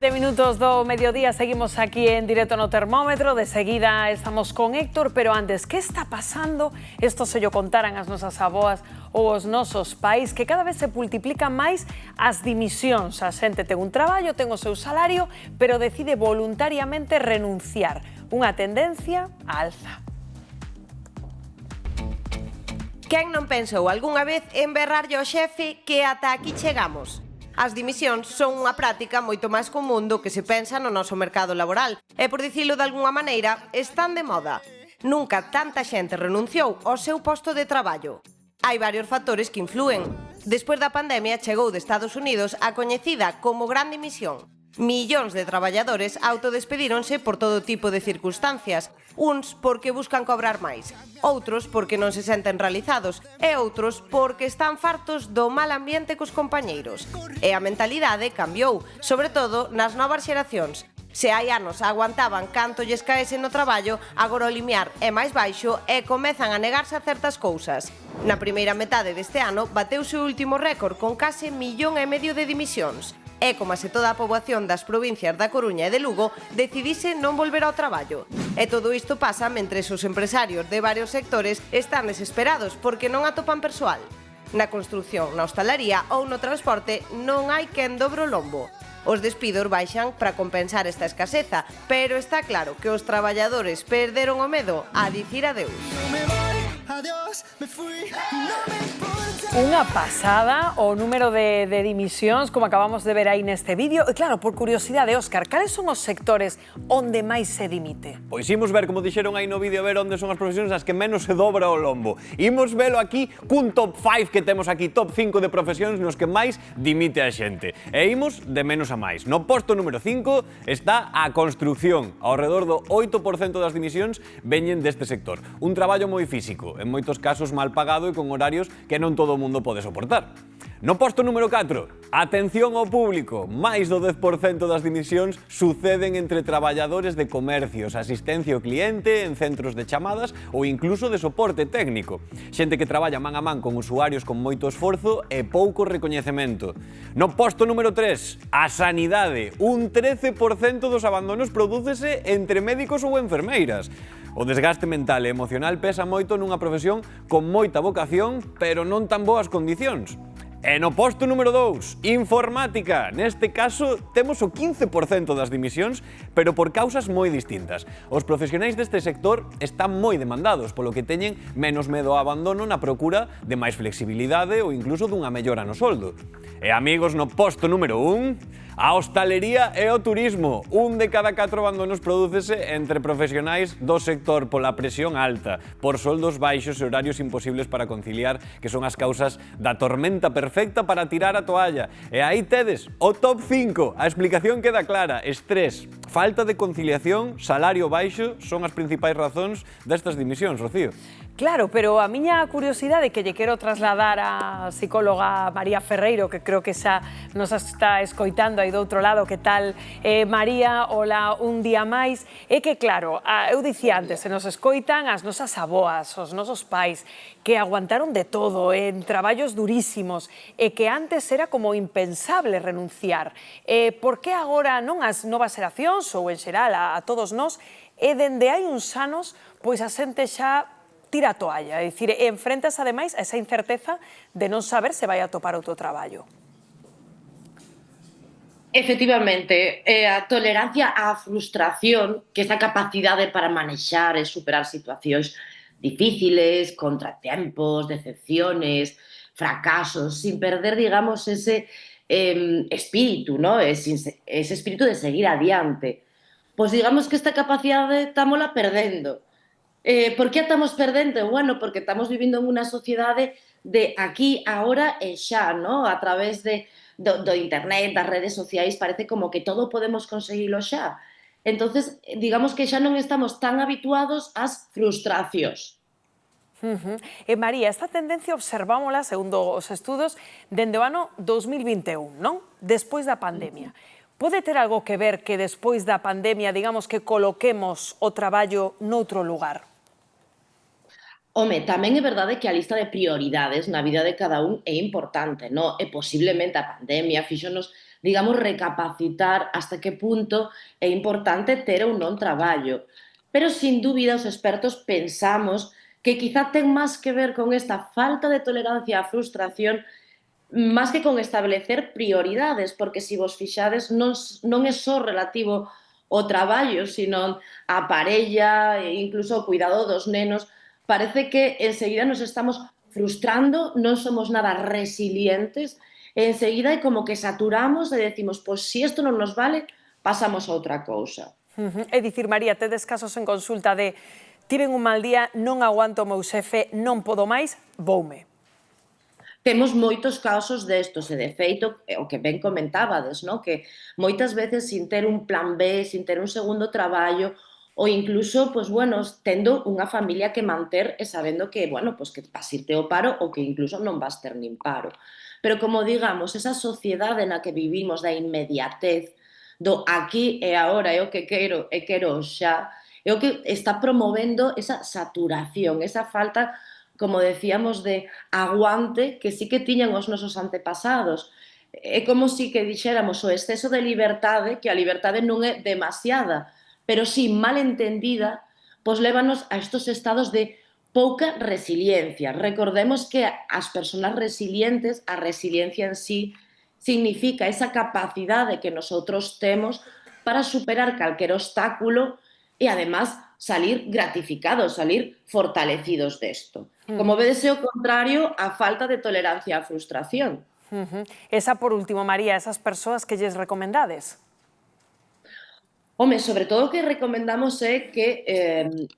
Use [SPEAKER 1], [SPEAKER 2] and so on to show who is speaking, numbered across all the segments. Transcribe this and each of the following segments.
[SPEAKER 1] De minutos do mediodía seguimos aquí en directo no termómetro. De seguida estamos con Héctor, pero antes, que está pasando? Isto se llo contaran as nosas avoas ou os nosos pais, que cada vez se multiplican máis as dimisións. A xente ten un traballo, ten o seu salario, pero decide voluntariamente renunciar. Unha tendencia á alza.
[SPEAKER 2] Quen non pensou algunha vez en berrarlle ao xefe que ata aquí chegamos? As dimisións son unha práctica moito máis común do que se pensa no noso mercado laboral e, por dicilo de algunha maneira, están de moda. Nunca tanta xente renunciou ao seu posto de traballo. Hai varios factores que influen. Despois da pandemia chegou de Estados Unidos a coñecida como Gran Dimisión. Millóns de traballadores autodespedíronse por todo tipo de circunstancias, uns porque buscan cobrar máis, outros porque non se senten realizados e outros porque están fartos do mal ambiente cos compañeiros. E a mentalidade cambiou, sobre todo nas novas xeracións. Se hai anos aguantaban canto lles caese no traballo, agora o limiar é máis baixo e comezan a negarse a certas cousas. Na primeira metade deste ano bateuse o último récord con case 1,5 millón de dimisións. É como se toda a poboación das provincias da Coruña e de Lugo decidise non volver ao traballo. E todo isto pasa mentres os empresarios de varios sectores están desesperados porque non atopan persoal. Na construción, na hostalaría ou no transporte non hai quen dobre o lombo. Os despidos baixan para compensar esta escaseza, pero está claro que os traballadores perderon o medo a dicir adeus.
[SPEAKER 1] Unha pasada o número de dimisións, como acabamos de ver aí neste vídeo. E claro, por curiosidade, Óscar, cales son os sectores onde máis se dimite?
[SPEAKER 3] Pois imos ver, como dixeron aí no vídeo, ver onde son as profesións as que menos se dobra o lombo. Imos velo aquí cun top 5 que temos aquí, top 5 de profesións nos que máis dimite a xente. E imos de menos a máis. No posto número 5 está a construcción. Ao redor do 8% das dimisións veñen deste sector. Un traballo moi físico, en moitos casos mal pagado e con horarios que non todo o mundo pode soportar. No posto número 4, atención ao público. Máis do 10% das dimisións suceden entre traballadores de comercios, asistencia ao cliente, en centros de chamadas ou incluso de soporte técnico. Xente que traballa man a man con usuarios con moito esforzo e pouco recoñecemento. No posto número 3, a sanidade. Un 13% dos abandonos prodúcese entre médicos ou enfermeiras. O desgaste mental e emocional pesa moito nunha profesión con moita vocación, pero non tan boas condicións. E no posto número 2, informática. Neste caso, temos o 15% das dimisións, pero por causas moi distintas. Os profesionais deste sector están moi demandados, polo que teñen menos medo ao abandono na procura de máis flexibilidade ou incluso dunha mellora no soldo. E amigos, no posto número 1, a hostalería e o turismo. Un de cada 4 abandonos prodúcese entre profesionais do sector pola presión alta, por soldos baixos e horarios imposibles para conciliar, que son as causas da tormenta perfecta para tirar a toalla. E aí tedes o top 5. A explicación queda clara. Estrés, falta de conciliación, salario baixo son as principais razóns destas dimisións, Rocío.
[SPEAKER 1] Claro, pero a miña curiosidade que lle quero trasladar á psicóloga María Ferreiro, que creo que xa nos está escoitando aí do outro lado. Que tal, María? Hola, un día máis. É que, claro, eu dicía antes, se nos escoitan as nosas aboas, os nosos pais, que aguantaron de todo, en traballos durísimos, e que antes era como impensable renunciar. Por que agora non as novas xeracións, ou en xeral a todos nós, e dende hai uns anos, pois a xente xa tira a toalla, é dicir, enfrentas ademais a esa incerteza de non saber se vai atopar outro traballo.
[SPEAKER 4] Efectivamente, a tolerancia á frustración, que esa capacidade para manexar e superar situacións difíciles, contratempos, decepciones, fracasos, sin perder, digamos, ese espírito, ¿no? Ese espírito de seguir adiante. Pois digamos que esta capacidade estámola perdendo. Por que a estamos perdendo? Bueno, porque estamos vivindo en unha sociedade de aquí, ahora e xa, ¿no? A través do internet, das redes sociais, parece como que todo podemos conseguilo xa. Entonces, digamos que xa non estamos tan habituados ás frustracións.
[SPEAKER 1] E María, esta tendencia observámola, segundo os estudos, dende o ano 2021, non? Despois da pandemia. Pode ter algo que ver que despois da pandemia, digamos, que coloquemos o traballo noutro lugar?
[SPEAKER 4] Home, tamén é verdade que a lista de prioridades na vida de cada un é importante, non? E posiblemente a pandemia fíxonos digamos, recapacitar hasta que punto é importante ter ou non traballo. Pero, sin dúbida, os expertos pensamos que quizá ten máis que ver con esta falta de tolerancia á frustración máis que con establecer prioridades, porque se vos fixades non é só relativo ao traballo, sino a parella e incluso o cuidado dos nenos. Parece que enseguida nos estamos frustrando, non somos nada resilientes, e enseguida é como que saturamos e decimos, pois se isto non nos vale, pasamos a outra cousa.
[SPEAKER 1] É dicir, María, tedes casos en consulta de tiven un mal día, non aguanto o meu xefe, non podo máis, voume.
[SPEAKER 4] Temos moitos casos destos, e de feito, o que ben comentábades, no? Que moitas veces sin ter un plan B, sin ter un segundo traballo, ou incluso, pues, bueno, tendo unha familia que manter e sabendo que, bueno, pues, que vas irte ao paro ou que incluso non vas ter nin paro. Pero, como digamos, esa sociedade na que vivimos da inmediatez, do aquí e agora é o que quero e quero xa, é o que está promovendo esa saturación, esa falta, como decíamos, de aguante que sí que tiñan os nosos antepasados. É como si que dixéramos o exceso de liberdade, que a liberdade non é demasiada, pero sí mal entendida, pois lévanos a estos estados de pouca resiliencia. Recordemos que as persoas resilientes, a resiliencia en sí, significa esa capacidade que nosotros temos para superar calquer obstáculo e, además, salir gratificados, salir fortalecidos desto. Como vedes, é o contrario á falta de tolerancia á frustración.
[SPEAKER 1] Esa, por último, María, esas persoas que lles recomendades?
[SPEAKER 4] Home, sobre todo o que recomendamos é que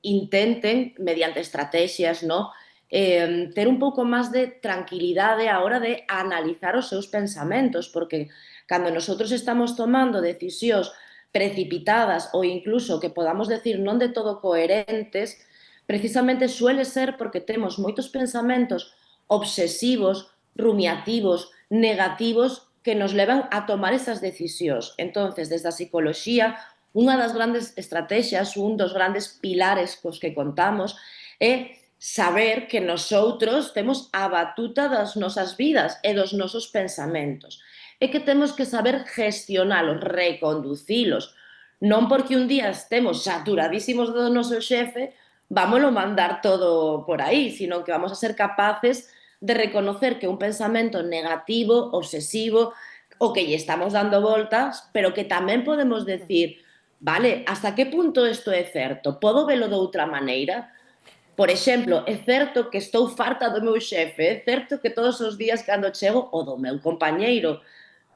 [SPEAKER 4] intenten, mediante estrategias, no? Ter un pouco máis de tranquilidade a hora de analizar os seus pensamentos, porque cando nosotros estamos tomando decisións precipitadas ou incluso que podamos decir non de todo coherentes, precisamente suele ser porque temos moitos pensamentos obsesivos, rumiativos, negativos, que nos levan a tomar esas decisións. Entonces, desde a psicoloxía, unha das grandes estrategias, un dos grandes pilares cos que contamos é saber que nosoutros temos a batuta das nosas vidas e dos nosos pensamentos. E que temos que saber gestionalos, reconducilos. Non porque un día estemos saturadísimos do noso xefe, vámoslo mandar todo por aí, sino que vamos a ser capaces de reconocer que un pensamento negativo, obsesivo, o que lle estamos dando voltas, pero que tamén podemos decir, vale, hasta que punto isto é certo? Podo velo de outra maneira? Por exemplo, é certo que estou farta do meu xefe, é certo que todos os días cando chego, o do meu compañeiro,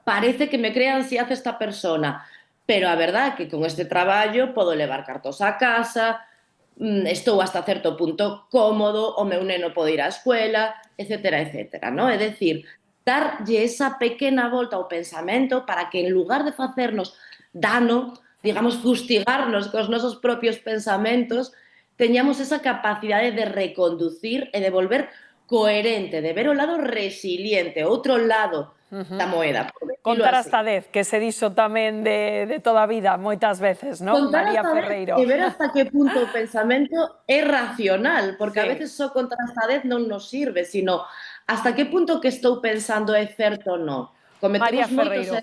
[SPEAKER 4] parece que me crea ansiedade esta persona, pero a verdade é que con este traballo podo levar cartos á casa, estou hasta certo punto cómodo, o meu neno pode ir á escuela, etcétera, etcétera, non? É dicir, darlle esa pequena volta ao pensamento para que en lugar de facernos dano, digamos, fustigarnos cos nosos propios pensamentos, teñamos esa capacidade de reconducir e de volver coherente, de ver o lado resiliente, outro lado da moeda.
[SPEAKER 1] Contar hasta 10, que se dixo tamén de toda a vida, moitas veces, non? María Ferreiro.
[SPEAKER 4] E ver hasta que punto o pensamento é racional, porque a veces só contar hasta 10 non nos sirve, sino hasta que punto que estou pensando é certo ou non.
[SPEAKER 1] María Ferreiro.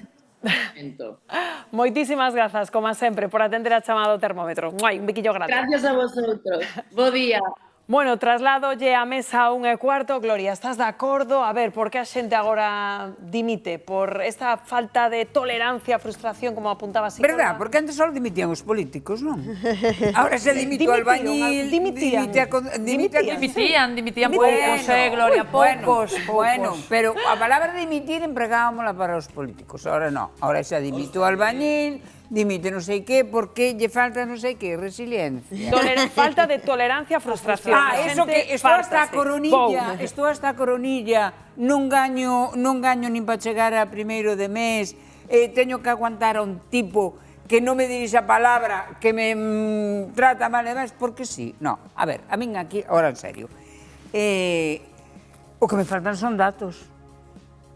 [SPEAKER 1] Moitísimas grazas, como sempre, por atender a chamada do termómetro. Un biquillo grande.
[SPEAKER 4] Gracias a vosotros. Bo día.
[SPEAKER 1] Bueno, trasladolle a mesa 1:15. Gloria, estás de acordo? A ver, por que a xente agora dimite? Por esta falta de tolerancia, frustración, como apuntaba a psicóloga?
[SPEAKER 5] Verdad, porque antes só dimitían os políticos, non? Ahora se dimite o albañil,
[SPEAKER 1] dimitían
[SPEAKER 5] poucos,
[SPEAKER 1] Gloria, poucos.
[SPEAKER 5] Bueno, pero a palabra dimitir empregábamos para os políticos, ahora non. Ahora xa dimite o albañil, dimite non sei que, porque lle falta non sei que, resiliencia.
[SPEAKER 1] Falta de tolerancia, frustración.
[SPEAKER 5] Eso que estou hasta a coronilla, non gaño nin para chegar a primeiro de mes, teño que aguantar a un tipo que non me dirixe a palabra, que me trata mal e máis, porque sí. Non, a ver, a min aquí, ahora en serio, o que me faltan son datos.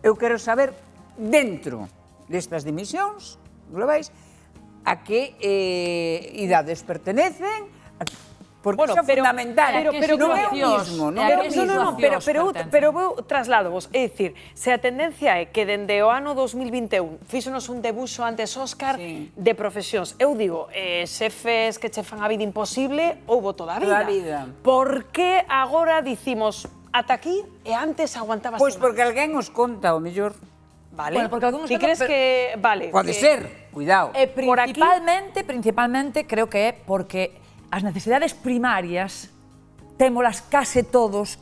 [SPEAKER 5] Eu quero saber, dentro destas dimisións globais, a que idades pertenecen, porque iso é fundamental. Non é o mismo, non é o mismo.
[SPEAKER 1] Pero vou trasladovos, é dicir, se a tendencia é que dende o ano 2021 fíxonos un debuxo antes Óscar de profesións, eu digo, xefes que che fan a vida imposible, houbo toda a vida. Por que agora dicimos ata aquí e antes aguantabas?
[SPEAKER 5] Pois porque alguén os conta, o mellor.
[SPEAKER 1] Vale.
[SPEAKER 6] Bueno, porque algunos
[SPEAKER 1] ti crees que vale?
[SPEAKER 5] Pode ser, cuidado.
[SPEAKER 6] Principalmente creo que é porque as necesidades primarias témolas case todos,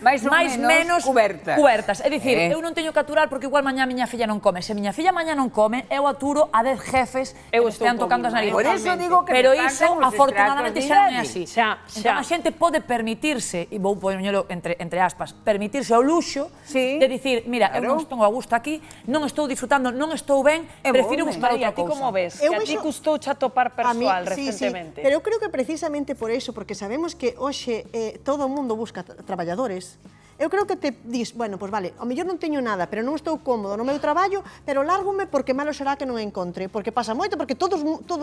[SPEAKER 5] máis menos
[SPEAKER 6] cubertas. É dicir, eu non teño que aturar porque igual mañá a miña filla non come. Se a miña filla mañá non come, eu aturo a 10 jefes que me estean tocando as narices.
[SPEAKER 5] Por eso digo que
[SPEAKER 6] pero iso, afortunadamente, xa non é así. Entón, a xente pode permitirse, e vou poñelo entre aspas, permitirse o luxo de dicir, mira, eu non estou a gusto aquí, non estou disfrutando, non estou ben, prefiro buscar outra cousa.
[SPEAKER 1] Ti como ves? Que a ti custou xa topar persoal recentemente.
[SPEAKER 7] Pero eu creo que precisamente por eso, porque sabemos que hoxe todo o mundo busca traballadores. Eu creo que te dis, bueno, pois vale, ao mellor non teño nada, pero non estou cómodo no meu traballo, pero lárgome porque malo será que non encontre, porque pasa moito, porque todo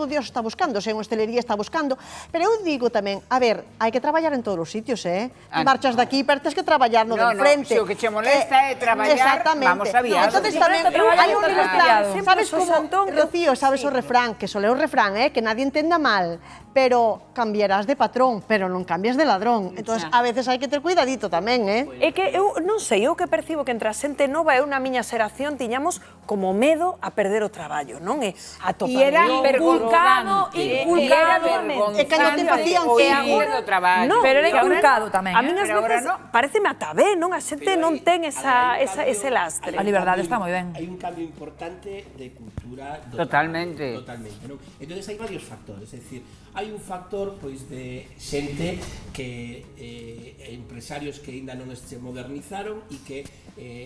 [SPEAKER 7] Dios está buscando, se unha hostelería está buscando, pero eu digo tamén, a ver, hai que traballar en todos os sitios, marchas daqui, pero tens que traballar no de enfrente.
[SPEAKER 5] Se o que che molesta é traballar, vamos a viar.
[SPEAKER 7] Entonces tamén, hai un refrán, sabes como, Rocío, sabes o refrán, que sole o refrán, que nadie entenda mal, pero cambiarás de patrón, pero non cambias de ladrón. Entonces, a veces hai que ter cuidadito tamén,
[SPEAKER 1] É que eu non sei, eu que percibo que entre a xente nova e unha miña xeración tiñamos como medo a perder o traballo, non? E a topar.
[SPEAKER 5] E era
[SPEAKER 6] inculcado.
[SPEAKER 7] E cando te facían
[SPEAKER 5] do traballo.
[SPEAKER 6] Pero era inculcado tamén.
[SPEAKER 1] A min as veces pareceme ata ben, non? A xente non ten ese lastre.
[SPEAKER 6] A liberdade está moi ben.
[SPEAKER 8] Hai un cambio importante de cultura.
[SPEAKER 5] Totalmente.
[SPEAKER 8] Entonces hai varios factores, é dicir, hai un factor pois de xente que empresarios que aínda non se modernizaron e que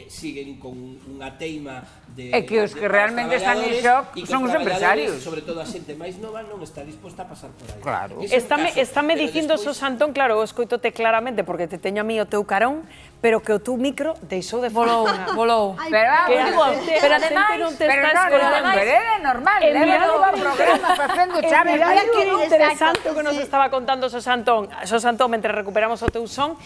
[SPEAKER 8] siguen con unha teima de...
[SPEAKER 5] É que os que realmente están en shock son os empresarios.
[SPEAKER 8] Sobre todo a xente máis nova non está disposta a pasar por aí.
[SPEAKER 5] Claro.
[SPEAKER 1] Estáme dicindo Sos Antón, claro, eu escoitote claramente porque te teño a mí o teu carón, pero que o teu micro deixou de funcionar.
[SPEAKER 6] Volou.
[SPEAKER 5] Pero ademais, é normal, leva o programa facendo chave.
[SPEAKER 1] Mira que interesante o que nos estaba contando Sos Antón. Sos Antón, mentre recuperamos o teu son,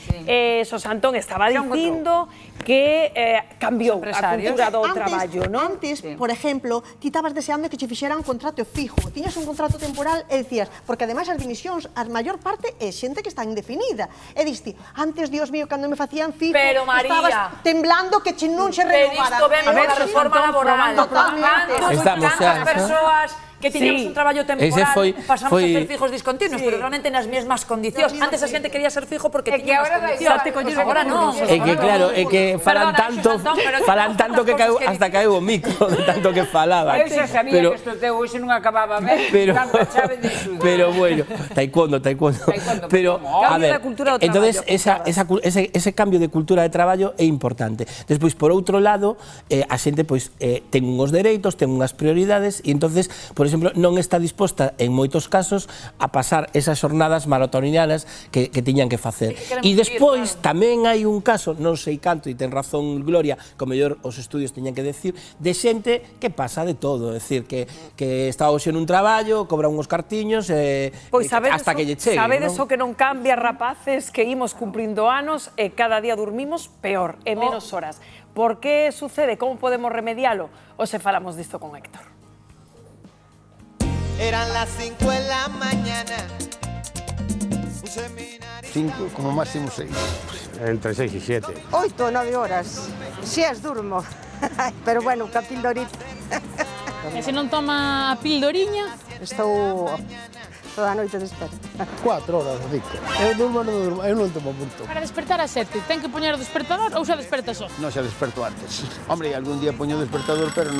[SPEAKER 1] Sos Antón estaba dicindo que cambiou a cultura do traballo, non?
[SPEAKER 7] Antes, por exemplo, ti estabas deseando que che fixeran un contrato fijo, tiñas un contrato temporal e dicías, porque ademais as dimisións, a maior parte é xente que está indefinida. E diste, antes, Dios mío, cando me facían fijo, estabas temblando que non se renovara.
[SPEAKER 6] Pero isto vemos a reforma laboral.
[SPEAKER 9] Tantas
[SPEAKER 6] persoas que tiñamos un traballo temporal, pasamos a ser fijos discontinuos, pero realmente nas mesmas condicións. Antes a xente quería ser fijo porque tiña as condicións. Agora non.
[SPEAKER 9] É que claro, é que falan tanto que hasta caeu o micro de tanto que falaba.
[SPEAKER 5] Eu xa sabía que isto teu hoxe non acababa ben, tanta chave de xudo.
[SPEAKER 9] Pero bueno, taekwondo. Pero a ver, entonces ese cambio de cultura de traballo é importante. Despois, por outro lado, a xente pois ten uns dereitos, ten unhas prioridades e entonces, por exemplo, non está disposta en moitos casos a pasar esas xornadas maratonianas que tiñan que facer. E despois tamén hai un caso, non sei canto, e ten razón Gloria, que o mellor os estudios teñan que decir, de xente que pasa de todo, é dicir, que está hoxe nun traballo, cobra uns cartiños hasta que lle chegue.
[SPEAKER 1] Sabedes o que non cambia, rapaces, que imos cumprindo anos e cada día dormimos peor e menos horas. Por que sucede? Como podemos remedialo? O se falamos disto con Héctor.
[SPEAKER 10] Eran las 5 de la mañana.
[SPEAKER 11] 5, como máximo 6. Entre 6 y 7.
[SPEAKER 12] 8 o 9 horas. Si es durmo. Pero bueno, ca pildorita.
[SPEAKER 13] E se non toma a pildoriña?
[SPEAKER 12] Estou toda a noite desperta.
[SPEAKER 11] 4 horas, dico. Eu non tomo punto.
[SPEAKER 13] Para despertar a 7, ten que poñer o despertador ou xa desperta só?
[SPEAKER 11] Non, xa desperto antes. Hombre, algún día poño o despertador, pero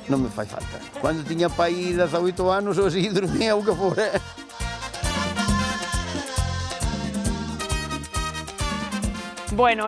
[SPEAKER 11] non me fai falta. Cando tiña pai 18 anos, ou así, dormía o que fora.
[SPEAKER 1] Bueno,